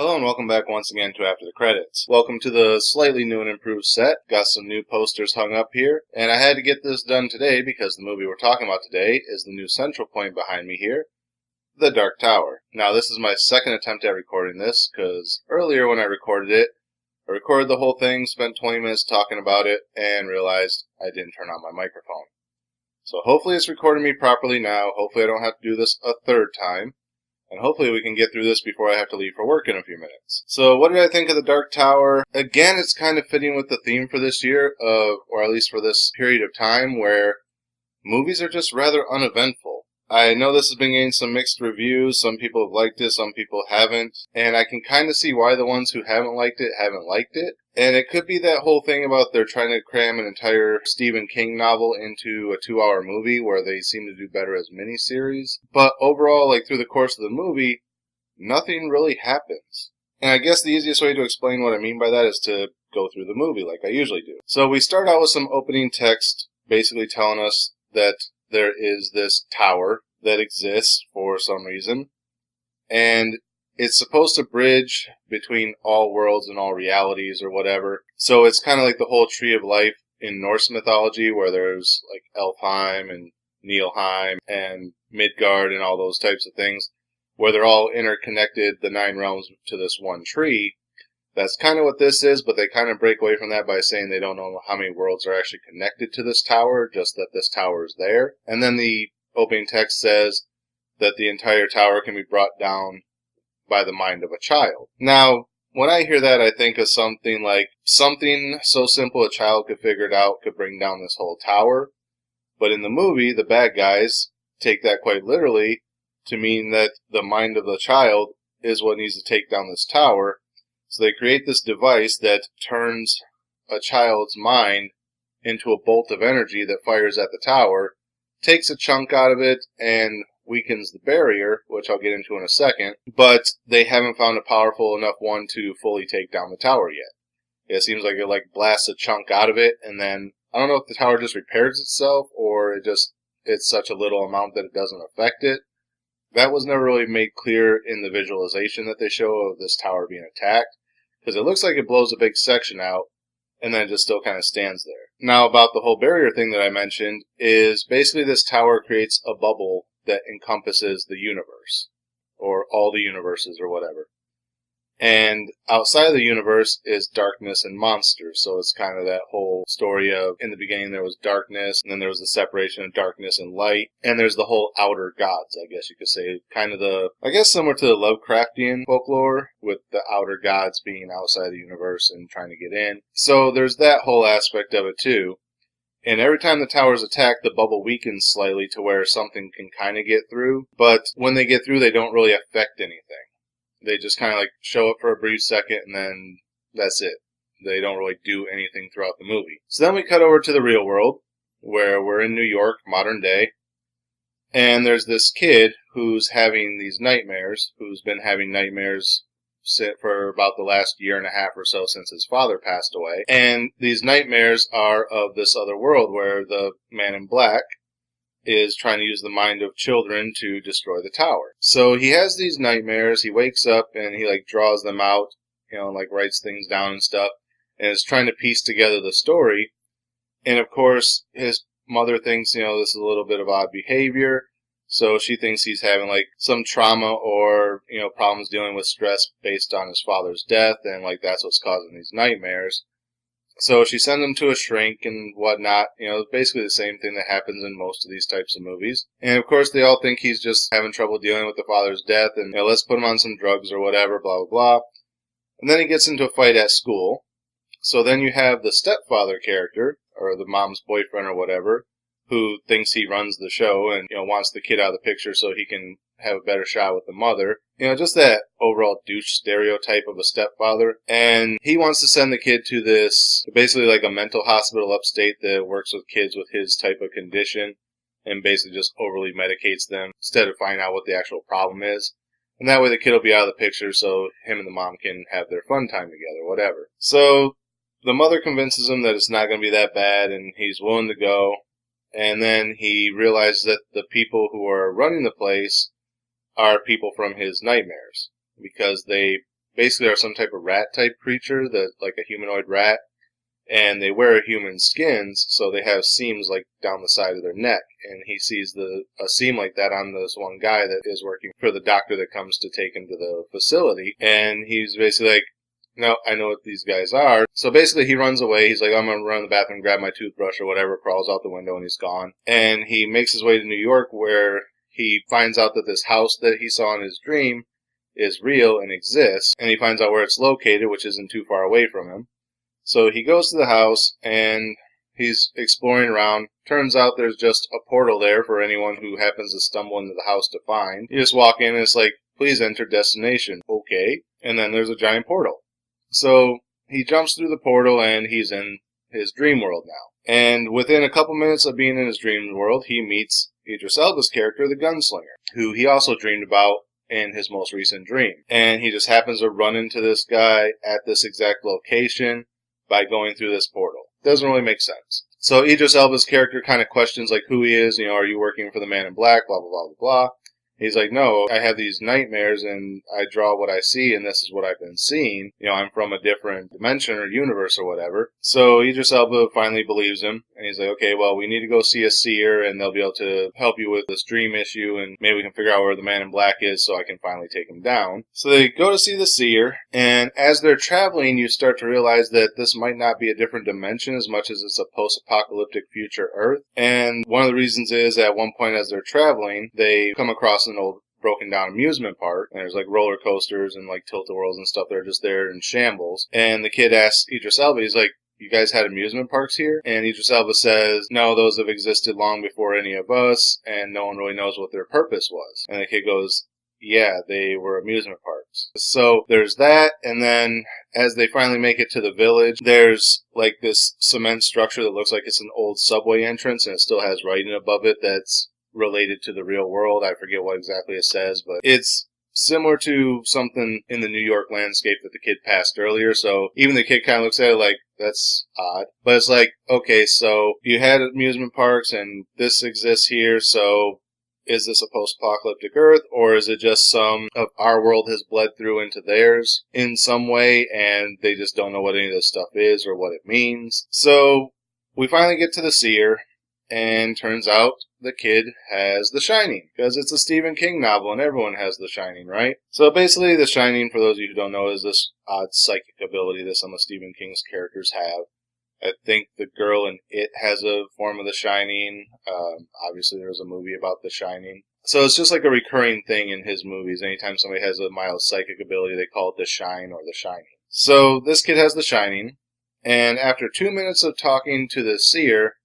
Hello and welcome back once again to After the Credits. Welcome to the slightly new and improved set. Got some new posters hung up here, and I had to get this done today because the movie we're talking about today is the new central point behind me here, The Dark Tower. Now this is my second attempt at recording this, because earlier when I recorded it, I recorded the whole thing, spent 20 minutes talking about it, and realized I didn't turn on my microphone. So hopefully it's recording me properly now. Hopefully I don't have to do this a third time. And hopefully we can get through this before I have to leave for work in a few minutes. So what did I think of The Dark Tower? Again, it's kind of fitting with the theme for this year, or at least for this period of time, where movies are just rather uneventful. I know this has been getting some mixed reviews. Some people have liked it, some people haven't. And I can kind of see why the ones who haven't liked it. And it could be that whole thing about they're trying to cram an entire Stephen King novel into a 2-hour movie where they seem to do better as miniseries. But overall, like through the course of the movie, nothing really happens. And I guess the easiest way to explain what I mean by that is to go through the movie like I usually do. So we start out with some opening text basically telling us that there is this tower that exists for some reason. And it's supposed to bridge between all worlds and all realities or whatever. So it's kind of like the whole tree of life in Norse mythology where there's like Elfheim and Niflheim and Midgard and all those types of things where they're all interconnected, the 9 realms, to this one tree. That's kind of what this is, but they kind of break away from that by saying they don't know how many worlds are actually connected to this tower, just that this tower is there. And then the opening text says that the entire tower can be brought down by the mind of a child. Now, when I hear that, I think of something like something so simple a child could figure it out could bring down this whole tower. But in the movie, the bad guys take that quite literally to mean that the mind of the child is what needs to take down this tower. So they create this device that turns a child's mind into a bolt of energy that fires at the tower, takes a chunk out of it, and weakens the barrier, which I'll get into in a second, but they haven't found a powerful enough one to fully take down the tower yet. It seems like it blasts a chunk out of it, and then I don't know if the tower just repairs itself, or it's such a little amount that it doesn't affect it. That was never really made clear in the visualization that they show of this tower being attacked, because it looks like it blows a big section out, and then it just still kind of stands there. Now, about the whole barrier thing that I mentioned, is basically this tower creates a bubble that encompasses the universe, or all the universes, or whatever. And outside of the universe is darkness and monsters, so it's kind of that whole story of, in the beginning there was darkness, and then there was the separation of darkness and light, and there's the whole outer gods, I guess you could say, kind of similar to the Lovecraftian folklore, with the outer gods being outside the universe and trying to get in. So there's that whole aspect of it too. And every time the tower is attacked, the bubble weakens slightly to where something can kind of get through. But when they get through, they don't really affect anything. They just kind of show up for a brief second, and then that's it. They don't really do anything throughout the movie. So then we cut over to the real world, where we're in New York, modern day. And there's this kid who's having these nightmares, who's been having nightmares for about the last year and a half or so since his father passed away. And these nightmares are of this other world where the man in black is trying to use the mind of children to destroy the tower. So he has these nightmares, he wakes up and he draws them out, writes things down and stuff, and is trying to piece together the story. And of course, his mother thinks, this is a little bit of odd behavior. So she thinks he's having some trauma or, problems dealing with stress based on his father's death, and that's what's causing these nightmares. So she sends him to a shrink and whatnot. Basically the same thing that happens in most of these types of movies. And of course they all think he's just having trouble dealing with the father's death, and let's put him on some drugs or whatever, blah, blah, blah. And then he gets into a fight at school. So then you have the stepfather character, or the mom's boyfriend or whatever, who thinks he runs the show and, wants the kid out of the picture so he can have a better shot with the mother. Just that overall douche stereotype of a stepfather. And he wants to send the kid to this, basically a mental hospital upstate that works with kids with his type of condition and basically just overly medicates them instead of finding out what the actual problem is. And that way the kid will be out of the picture so him and the mom can have their fun time together, whatever. So the mother convinces him that it's not going to be that bad and he's willing to go. And then he realizes that the people who are running the place are people from his nightmares, because they basically are some type of rat-type creature, that like a humanoid rat, and they wear human skins, so they have seams like down the side of their neck. And he sees a seam like that on this one guy that is working for the doctor that comes to take him to the facility, and he's basically like, no, I know what these guys are. So basically he runs away. He's like, I'm going to run to the bathroom, grab my toothbrush or whatever, crawls out the window, and he's gone. And he makes his way to New York, where he finds out that this house that he saw in his dream is real and exists. And he finds out where it's located, which isn't too far away from him. So he goes to the house, and he's exploring around. Turns out there's just a portal there for anyone who happens to stumble into the house to find. You just walk in, and it's like, please enter destination. Okay. And then there's a giant portal. So he jumps through the portal, and he's in his dream world now. And within a couple minutes of being in his dream world, he meets Idris Elba's character, the gunslinger, who he also dreamed about in his most recent dream. And he just happens to run into this guy at this exact location by going through this portal. Doesn't really make sense. So Idris Elba's character kind of questions like who he is, are you working for the Man in Black, blah, blah, blah, blah, blah. He's like, no, I have these nightmares and I draw what I see and this is what I've been seeing. I'm from a different dimension or universe or whatever. So Idris Elba finally believes him, and he's like, okay, well, we need to go see a seer and they'll be able to help you with this dream issue, and maybe we can figure out where the Man in Black is so I can finally take him down. So they go to see the seer, and as they're traveling, you start to realize that this might not be a different dimension as much as it's a post-apocalyptic future Earth. And one of the reasons is at one point as they're traveling, they come across an old broken down amusement park, and there's like roller coasters and like tilt-a-whirls and stuff that are just there in shambles. And the kid asks Idris Elba, he's like, you guys had amusement parks here? And Idris Elba says, no, those have existed long before any of us, and no one really knows what their purpose was. And the kid goes, yeah, they were amusement parks. So there's that, and then as they finally make it to the village, there's like this cement structure that looks like it's an old subway entrance, and it still has writing above it that's related to the real world. I forget what exactly it says, but it's similar to something in the New York landscape that the kid passed earlier. So even the kid kind of looks at it like, that's odd. But it's like, okay, so you had amusement parks and this exists here, so is this a post-apocalyptic Earth, or is it just some of our world has bled through into theirs in some way, and they just don't know what any of this stuff is or what it means? So we finally get to the seer, and turns out the kid has The Shining, because it's a Stephen King novel and everyone has The Shining, right? So basically The Shining, for those of you who don't know, is this odd psychic ability that some of Stephen King's characters have. I think the girl in It has a form of The Shining. Obviously there was a movie about The Shining. So it's just like a recurring thing in his movies. Anytime somebody has a mild psychic ability, they call it The Shine or The Shining. So this kid has The Shining, and after 2 minutes of talking to the seer,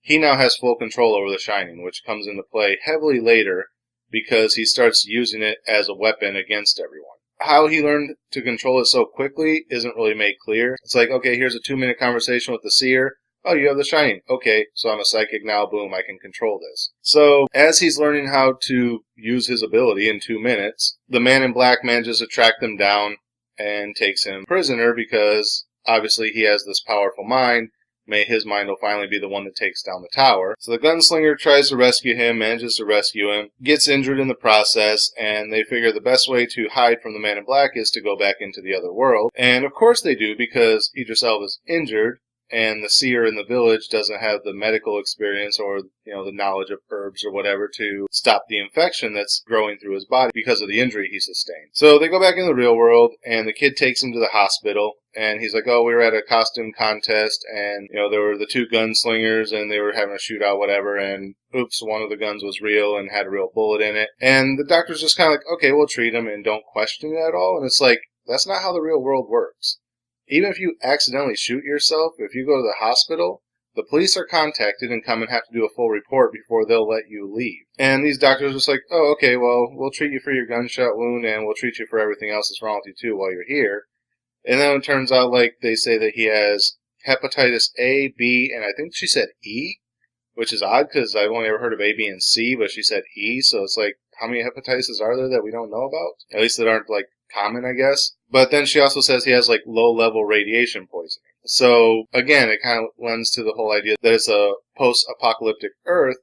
he now has full control over The Shining, which comes into play heavily later because he starts using it as a weapon against everyone. How he learned to control it so quickly isn't really made clear. It's like, okay, here's a 2-minute conversation with the seer. Oh, you have The Shining. Okay, so I'm a psychic now. Boom, I can control this. So as he's learning how to use his ability in 2 minutes, the Man in Black manages to track them down and takes him prisoner because obviously he has this powerful mind. His mind will finally be the one that takes down the tower. So the gunslinger tries to rescue him, manages to rescue him, gets injured in the process, and they figure the best way to hide from the Man in Black is to go back into the other world. And of course they do, because Idris Elba's injured, and the seer in the village doesn't have the medical experience or, the knowledge of herbs or whatever to stop the infection that's growing through his body because of the injury he sustained. So they go back in the real world, and the kid takes him to the hospital, and he's like, oh, we were at a costume contest, and, there were the 2 gunslingers, and they were having a shootout, whatever, and oops, one of the guns was real and had a real bullet in it. And the doctor's just kind of like, okay, we'll treat him and don't question it at all. And it's like, that's not how the real world works. Even if you accidentally shoot yourself, if you go to the hospital, the police are contacted and come and have to do a full report before they'll let you leave. And these doctors are just like, oh, okay, well, we'll treat you for your gunshot wound and we'll treat you for everything else that's wrong with you too while you're here. And then it turns out like they say that he has hepatitis A, B, and I think she said E, which is odd because I've only ever heard of A, B, and C, but she said E, so it's like, how many hepatitis are there that we don't know about? At least that aren't like common, I guess. But then she also says he has like low-level radiation poisoning. So again, it kind of lends to the whole idea that it's a post-apocalyptic Earth,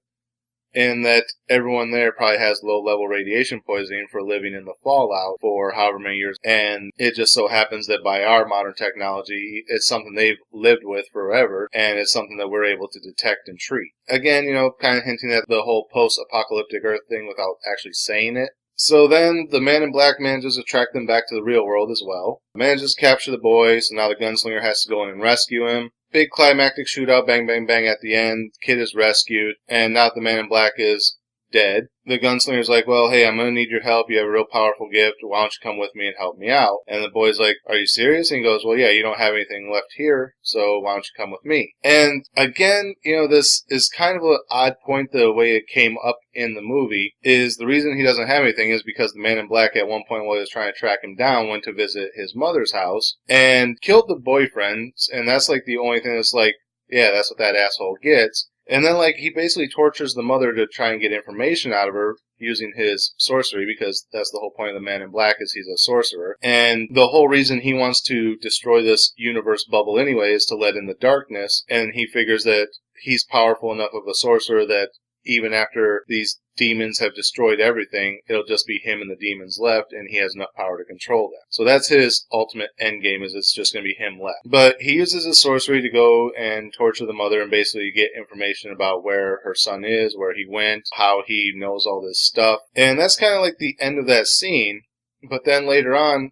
in that everyone there probably has low-level radiation poisoning for living in the fallout for however many years, and it just so happens that by our modern technology, it's something they've lived with forever, and it's something that we're able to detect and treat. Again, kind of hinting at the whole post-apocalyptic Earth thing without actually saying it. So then the Man in Black manages to track them back to the real world as well. Manages to capture the boy, so now the gunslinger has to go in and rescue him. Big climactic shootout, bang, bang, bang at the end. Kid is rescued, and now that the Man in Black is dead, the gunslinger's like, well, hey, I'm gonna need your help. You have a real powerful gift. Why don't you come with me and help me out? And the boy's like, are you serious? And he goes, well, yeah, you don't have anything left here, so why don't you come with me? And again, this is kind of an odd point, the way it came up in the movie, is the reason he doesn't have anything is because the Man in Black at one point while he was trying to track him down went to visit his mother's house and killed the boyfriend, and that's like the only thing that's like, yeah, that's what that asshole gets. And then, he basically tortures the mother to try and get information out of her using his sorcery, because that's the whole point of the Man in Black, is he's a sorcerer. And the whole reason he wants to destroy this universe bubble anyway is to let in the darkness, and he figures that he's powerful enough of a sorcerer that even after these demons have destroyed everything, it'll just be him and the demons left, and he has enough power to control them. So that's his ultimate end game, is it's just going to be him left. But he uses his sorcery to go and torture the mother and basically get information about where her son is, where he went, how he knows all this stuff. And that's kind of like the end of that scene. But then later on,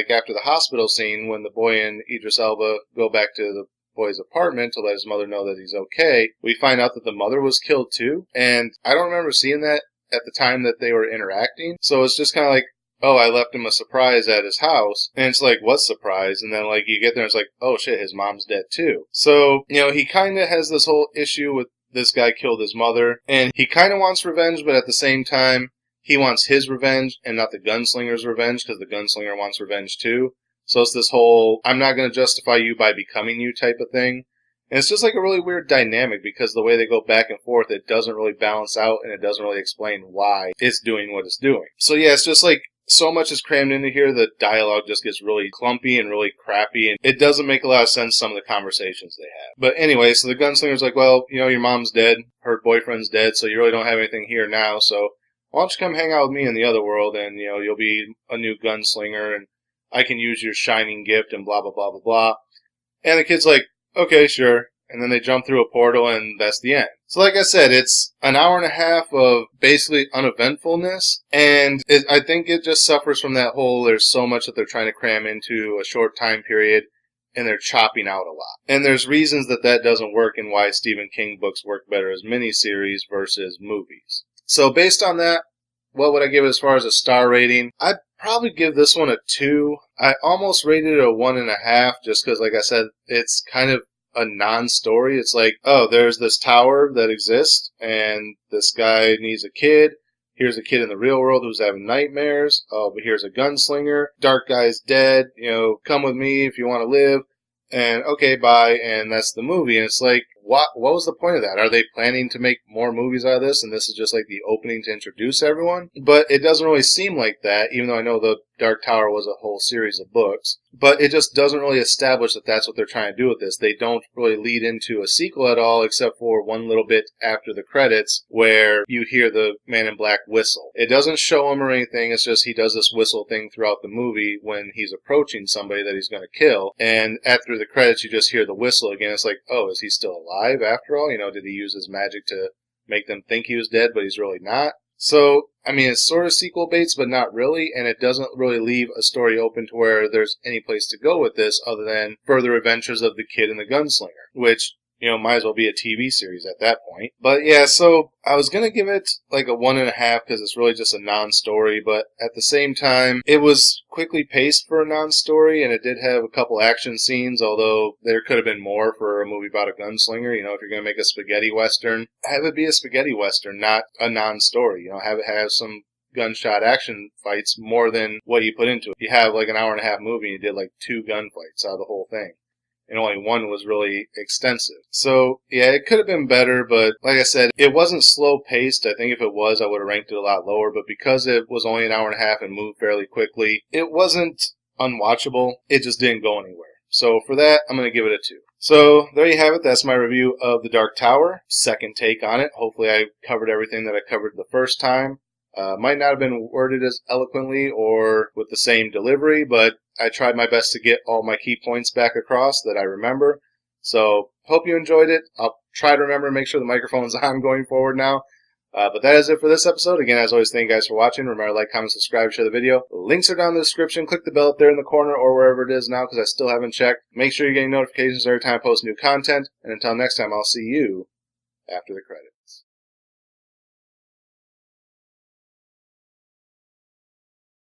after the hospital scene, when the boy and Idris Elba go back to the boy's apartment to let his mother know that he's okay, we find out that the mother was killed too, and I don't remember seeing that at the time that they were interacting, so it's just kind of like, oh, I left him a surprise at his house, and it's like, what surprise? And then you get there and it's like, oh shit, his mom's dead too. So, he kind of has this whole issue with this guy killed his mother, and he kind of wants revenge, but at the same time, he wants his revenge and not the gunslinger's revenge, because the gunslinger wants revenge too. So it's this whole, I'm not going to justify you by becoming you type of thing. And it's just a really weird dynamic, because the way they go back and forth, it doesn't really balance out, and it doesn't really explain why it's doing what it's doing. So yeah, it's just so much is crammed into here, the dialogue just gets really clumpy and really crappy, and it doesn't make a lot of sense, some of the conversations they have. But anyway, so the gunslinger's like, well, your mom's dead, her boyfriend's dead, so you really don't have anything here now, so why don't you come hang out with me in the other world, and, you'll be a new gunslinger, and I can use your shining gift, and blah, blah, blah, blah, blah. And the kid's like, okay, sure. And then they jump through a portal, and that's the end. So like I said, it's an hour and a half of basically uneventfulness, and I think it just suffers from that whole, there's so much that they're trying to cram into a short time period, and they're chopping out a lot. And there's reasons that doesn't work, and why Stephen King books work better as miniseries versus movies. So based on that, what would I give it as far as a star rating? I'd probably give this one a 2. I almost rated it a 1.5, just because, like I said, it's kind of a non-story. It's like, oh, there's this tower that exists, and this guy needs a kid. Here's a kid in the real world who's having nightmares. Oh, but here's a gunslinger. Dark guy's dead. Come with me if you want to live. And okay, bye. And that's the movie. And it's like, what was the point of that? Are they planning to make more movies out of this, and this is just the opening to introduce everyone? But it doesn't really seem like that, even though I know the Dark Tower was a whole series of books. But it just doesn't really establish that that's what they're trying to do with this. They don't really lead into a sequel at all, except for one little bit after the credits where you hear the Man in Black whistle. It doesn't show him or anything, it's just he does this whistle thing throughout the movie when he's approaching somebody that he's going to kill. And after the credits, you just hear the whistle again. It's like, oh, is he still alive after all? Did he use his magic to make them think he was dead, but he's really not? So, it's sort of sequel baits, but not really, and it doesn't really leave a story open to where there's any place to go with this other than further adventures of the kid and the gunslinger, which, might as well be a TV series at that point. But yeah, so I was going to give it a 1.5 because it's really just a non-story, but at the same time, it was quickly paced for a non-story, and it did have a couple action scenes, although there could have been more for a movie about a gunslinger. If you're going to make a spaghetti western, have it be a spaghetti western, not a non-story. Have it have some gunshot action fights more than what you put into it. You have an hour and a half movie and you did 2 gunfights out of the whole thing, and only one was really extensive. So, yeah, it could have been better, but like I said, it wasn't slow-paced. I think if it was, I would have ranked it a lot lower, but because it was only an hour and a half and moved fairly quickly, it wasn't unwatchable. It just didn't go anywhere. So for that, I'm going to give it a 2. So there you have it. That's my review of The Dark Tower. Second take on it. Hopefully I covered everything that I covered the first time. Might not have been worded as eloquently or with the same delivery, but I tried my best to get all my key points back across that I remember. So hope you enjoyed it. I'll try to remember to make sure the microphone's on going forward now. But that is it for this episode. Again, as always, thank you guys for watching. Remember to like, comment, subscribe, share the video. The links are down in the description. Click the bell up there in the corner or wherever it is now because I still haven't checked. Make sure you're getting notifications every time I post new content. And until next time, I'll see you after the credits.